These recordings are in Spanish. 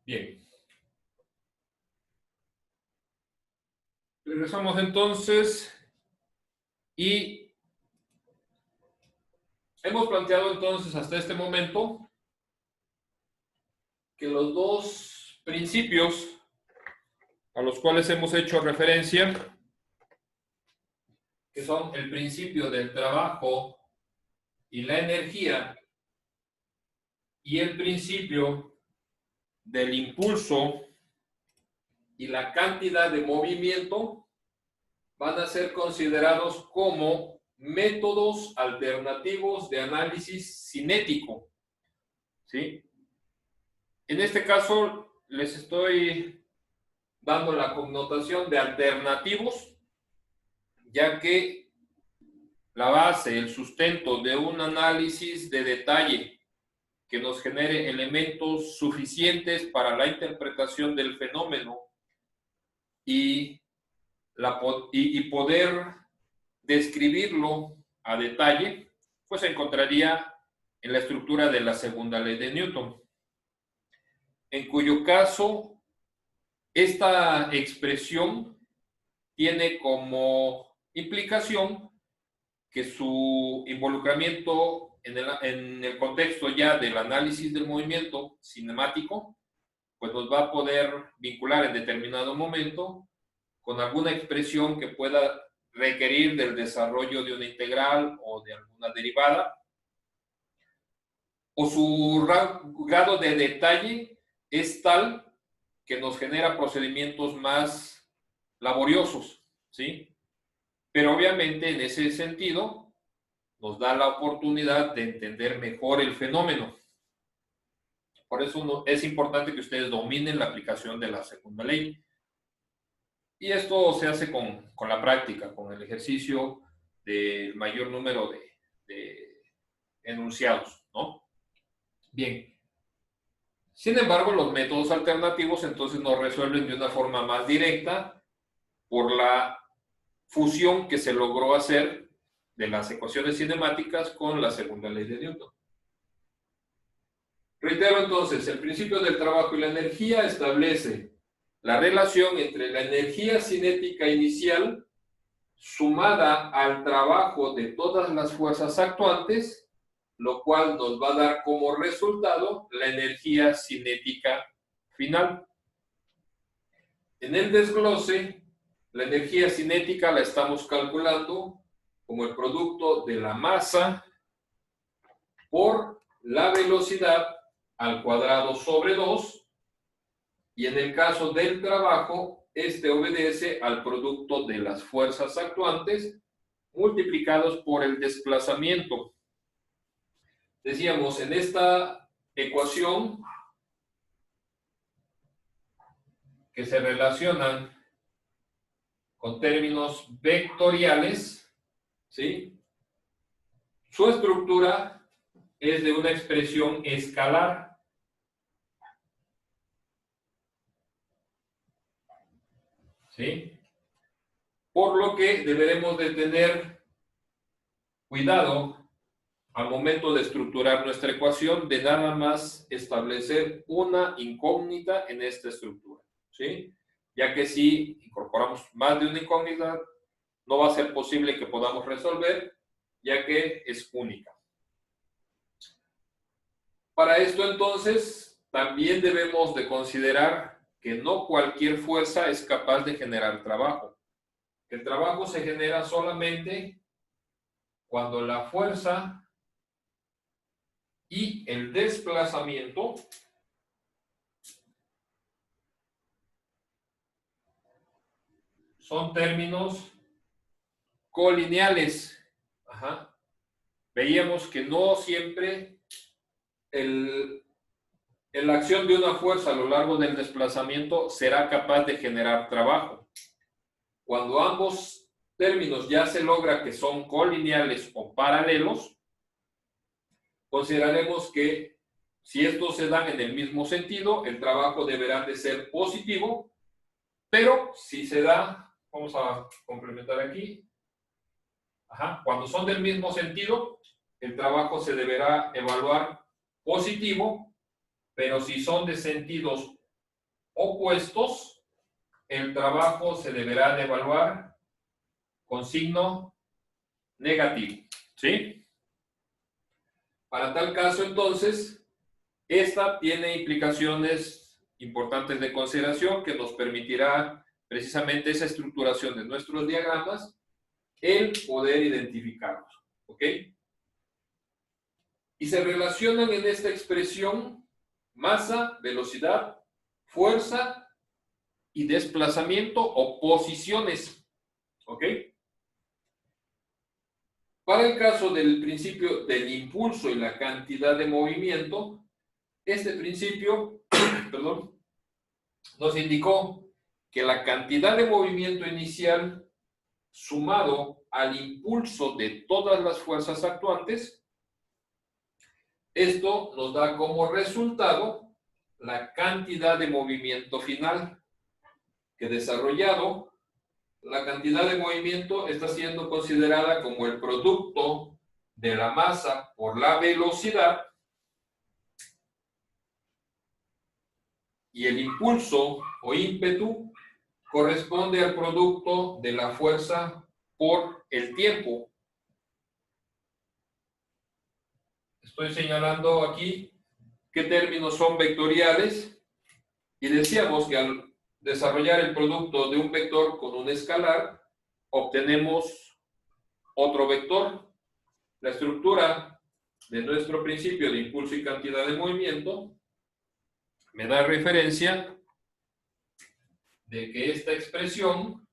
Bien. Regresamos entonces y hemos planteado entonces hasta este momento que los dos principios a los cuales hemos hecho referencia, que son el principio del trabajo y la energía y el principio del impulso y la cantidad de movimiento, van a ser considerados como métodos alternativos de análisis cinético, ¿sí? En este caso les estoy dando la connotación de alternativos, ya que la base, el sustento de un análisis de detalle que nos genere elementos suficientes para la interpretación del fenómeno y poder describirlo a detalle, pues se encontraría en la estructura de la segunda ley de Newton, en cuyo caso esta expresión tiene como implicación que su involucramiento en el contexto ya del análisis del movimiento cinemático, pues nos va a poder vincular en determinado momento con alguna expresión que pueda requerir del desarrollo de una integral o de alguna derivada, o su grado de detalle es tal que nos genera procedimientos más laboriosos, ¿sí? Pero obviamente en ese sentido nos da la oportunidad de entender mejor el fenómeno. Por eso es importante que ustedes dominen la aplicación de la segunda ley. Y esto se hace con la práctica, con el ejercicio del mayor número de enunciados, ¿no? Bien. Sin embargo, los métodos alternativos entonces nos resuelven de una forma más directa por la fusión que se logró hacer de las ecuaciones cinemáticas con la segunda ley de Newton. Reitero entonces, el principio del trabajo y la energía establece la relación entre la energía cinética inicial sumada al trabajo de todas las fuerzas actuantes, lo cual nos va a dar como resultado la energía cinética final. En el desglose, la energía cinética la estamos calculando como el producto de la masa por la velocidad al cuadrado sobre 2, y en el caso del trabajo, este obedece al producto de las fuerzas actuantes multiplicados por el desplazamiento. Decíamos, en esta ecuación que se relacionan con términos vectoriales, ¿sí? Su estructura es de una expresión escalar. ¿Sí? Por lo que deberemos de tener cuidado al momento de estructurar nuestra ecuación de nada más establecer una incógnita en esta estructura, ¿sí? Ya que si incorporamos más de una incógnita, no va a ser posible que podamos resolver, ya que es única. Para esto entonces, también debemos de considerar que no cualquier fuerza es capaz de generar trabajo. El trabajo se genera solamente cuando la fuerza y el desplazamiento son términos colineales. Ajá. Veíamos que no siempre la acción de una fuerza a lo largo del desplazamiento será capaz de generar trabajo. Cuando ambos términos ya se logra que son colineales o paralelos, consideraremos que si estos se dan en el mismo sentido, el trabajo deberá de ser positivo, pero si se da, vamos a complementar aquí, cuando son del mismo sentido, el trabajo se deberá evaluar positivo, pero si son de sentidos opuestos, el trabajo se deberá de evaluar con signo negativo, ¿sí? Para tal caso, entonces, esta tiene implicaciones importantes de consideración que nos permitirá precisamente esa estructuración de nuestros diagramas, el poder identificarlos, ¿ok? Y se relacionan en esta expresión masa, velocidad, fuerza y desplazamiento o posiciones, ¿ok? Para el caso del principio del impulso y la cantidad de movimiento, este principio, perdón, nos indicó que la cantidad de movimiento inicial sumado al impulso de todas las fuerzas actuantes, esto nos da como resultado la cantidad de movimiento final, que desarrollado, la cantidad de movimiento está siendo considerada como el producto de la masa por la velocidad y el impulso o ímpetu corresponde al producto de la fuerza por el tiempo. Estoy señalando aquí qué términos son vectoriales y decíamos que al desarrollar el producto de un vector con un escalar, obtenemos otro vector. La estructura de nuestro principio de impulso y cantidad de movimiento me da referencia de que esta expresión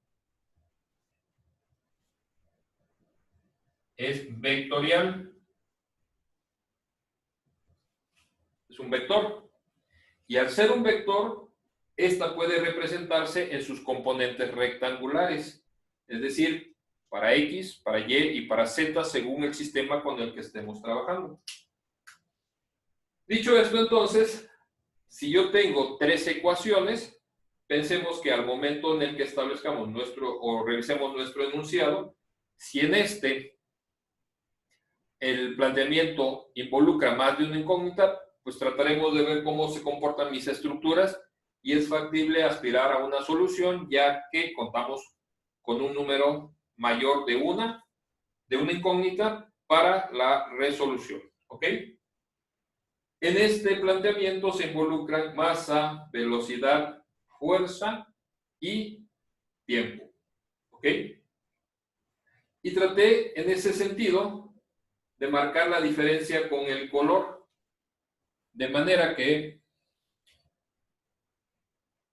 es vectorial. Es un vector. Y al ser un vector, esta puede representarse en sus componentes rectangulares. Es decir, para X, para Y y para Z, según el sistema con el que estemos trabajando. Dicho esto, entonces, si yo tengo tres ecuaciones, pensemos que al momento en el que establezcamos o revisemos nuestro enunciado, si en este el planteamiento involucra más de una incógnita, pues trataremos de ver cómo se comportan mis estructuras y es factible aspirar a una solución ya que contamos con un número mayor de una incógnita para la resolución, ¿ok? En este planteamiento se involucran masa, velocidad, fuerza y tiempo, ¿ok? Y traté en ese sentido de marcar la diferencia con el color, de manera que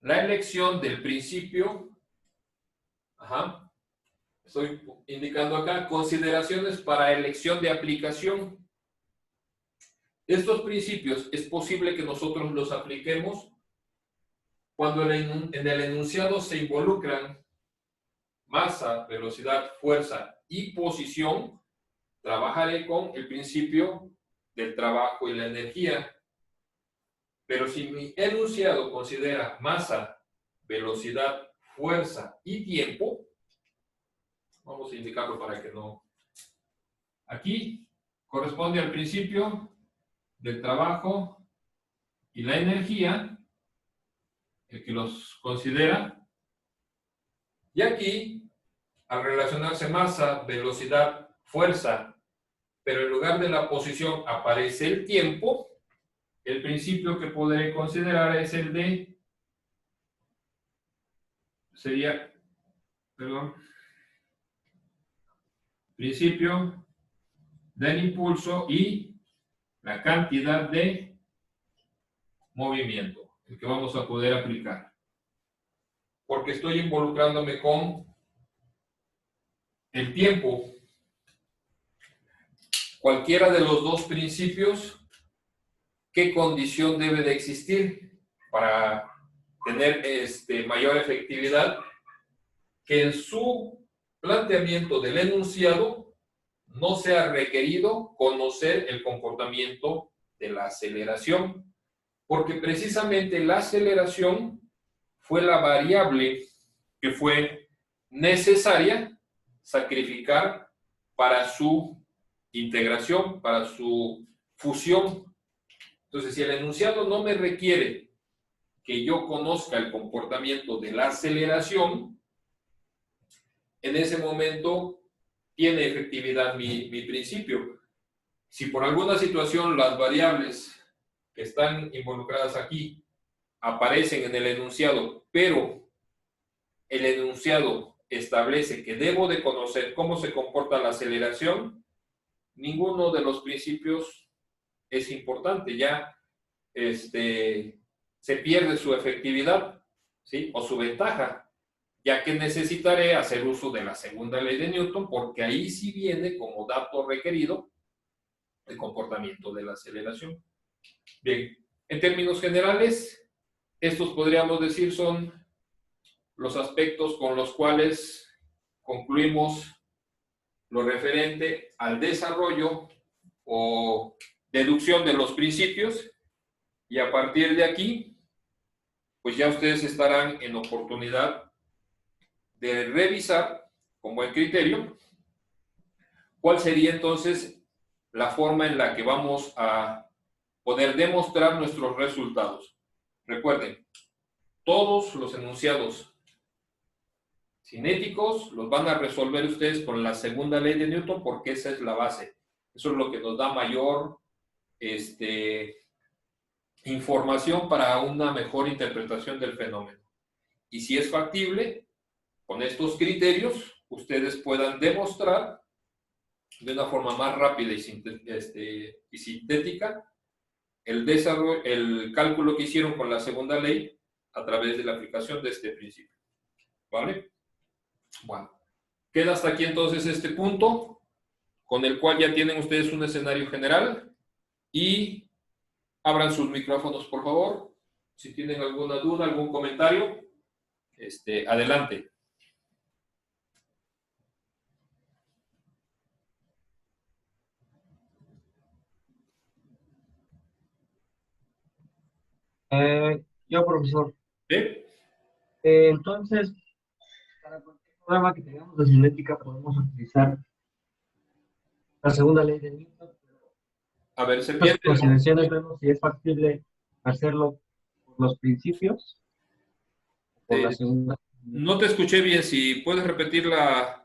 la elección del principio, estoy indicando acá, consideraciones para elección de aplicación. Estos principios es posible que nosotros los apliquemos cuando en el enunciado se involucran masa, velocidad, fuerza y posición. Trabajaré con el principio del trabajo y la energía. Pero si mi enunciado considera masa, velocidad, fuerza y tiempo, vamos a indicarlo para que no... Aquí corresponde al principio del trabajo y la energía, el que los considera. Y aquí, al relacionarse masa, velocidad, fuerza, pero en lugar de la posición aparece el tiempo, el principio que podré considerar es el de, principio del impulso y la cantidad de movimiento, el que vamos a poder aplicar. Porque estoy involucrándome con el tiempo. Cualquiera de los dos principios, ¿qué condición debe de existir para tener mayor efectividad? Que en su planteamiento del enunciado no sea requerido conocer el comportamiento de la aceleración, porque precisamente la aceleración fue la variable que fue necesaria sacrificar para su integración, para su fusión. Entonces, si el enunciado no me requiere que yo conozca el comportamiento de la aceleración, en ese momento tiene efectividad mi principio. Si por alguna situación las variables que están involucradas aquí aparecen en el enunciado, pero el enunciado establece que debo de conocer cómo se comporta la aceleración, ninguno de los principios es importante, ya se pierde su efectividad, ¿sí? O su ventaja, ya que necesitaré hacer uso de la segunda ley de Newton, porque ahí sí viene como dato requerido el comportamiento de la aceleración. Bien, en términos generales, estos podríamos decir son los aspectos con los cuales concluimos lo referente al desarrollo o deducción de los principios, y a partir de aquí, pues ya ustedes estarán en oportunidad de revisar con buen criterio cuál sería entonces la forma en la que vamos a poder demostrar nuestros resultados. Recuerden, todos los enunciados cinéticos los van a resolver ustedes con la segunda ley de Newton, porque esa es la base. Eso es lo que nos da mayor información para una mejor interpretación del fenómeno. Y si es factible, con estos criterios, ustedes puedan demostrar de una forma más rápida y sintética el cálculo que hicieron con la segunda ley a través de la aplicación de este principio. ¿Vale? Bueno, queda hasta aquí entonces este punto, con el cual ya tienen ustedes un escenario general, y abran sus micrófonos, por favor. Si tienen alguna duda, algún comentario, adelante. Yo, profesor. ¿Sí? Entonces, para cualquier programa que tengamos de cinética podemos utilizar la segunda ley de Newton. A ver, se En estas pierde. consideraciones vemos si es factible hacerlo por los principios o por la segunda. No te escuché bien. Si puedes repetir la